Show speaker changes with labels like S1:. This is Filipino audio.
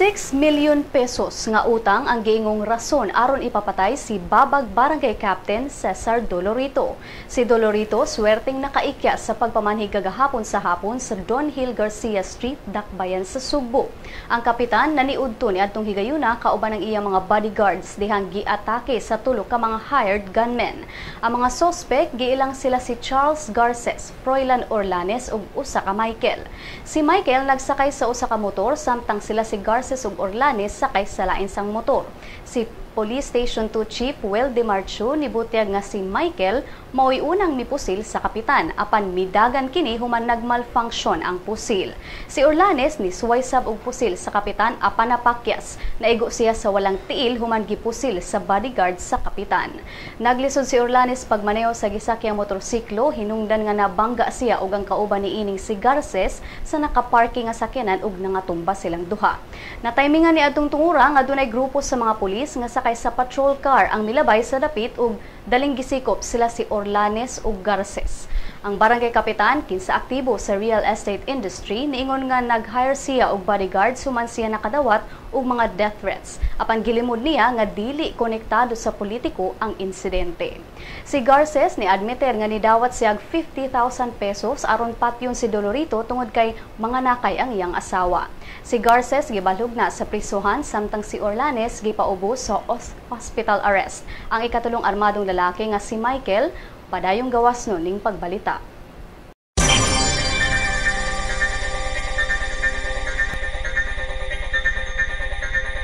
S1: 6 million pesos nga utang ang giingong rason aron ipapatay si Babag Barangay Captain Cesar Dolorito. Si Dolorito swerteng nakaikya sa pagpamanhig kagahapon sa hapon sa Don Hill Garcia Street, Dakbayan sa Cebu. Ang kapitan naniudto ni adtong higayuna kauban ang iyang mga bodyguards dihang giatake sa tulo ka mga hired gunmen. Ang mga suspect giilang sila si Charles Garces, Froilan Orlanes ug usa ka Michael. Si Michael nagsakay sa usa ka motor samtang sila si Garces ug Orlanes sakay sa lain sang motor. Si Police Station 2 Chief Will Demarcho nibutyag nga si Michael mao'y unang mipusil sa kapitan apan midagan kini human nagmalfunction ang pusil. Si Orlanes ni suwaysab og pusil sa kapitan apan napakyas. Naigo siya sa walang tiil human gipusil sa bodyguard sa kapitan. Naglisod si Orlanes pagmaneho sa gisakyang motorsiklo, hinungdan nga nabangga siya ug ang kauban niining si Garces sa nakaparking nga sakyanan ug nangatumba silang duha. Nataymingan ni adtong tungura nga dunay grupo sa mga pulis nga sakay sa patrol car ang milabay sa dapit ug daling gisikop sila si Orlanes ug Garces. Ang barangay kapitan kinsa aktibo sa real estate industry niingon nga nag-hire siya og bodyguard human siya nakadawat og mga death threats. Apan gilimod niya nga dili konektado sa politiko ang insidente. Si Garces ni admiter nga nidawat siya og 50,000 pesos aron patyon si Dolorito tungod kay mga nakay ang iyang asawa. Si Garces gibalhog na sa prisuhan samtang si Orlanes gipaubo sa hospital arrest. Ang ikatulong armadong lalaki nga si Michael padayong gawas no ning pagbalita.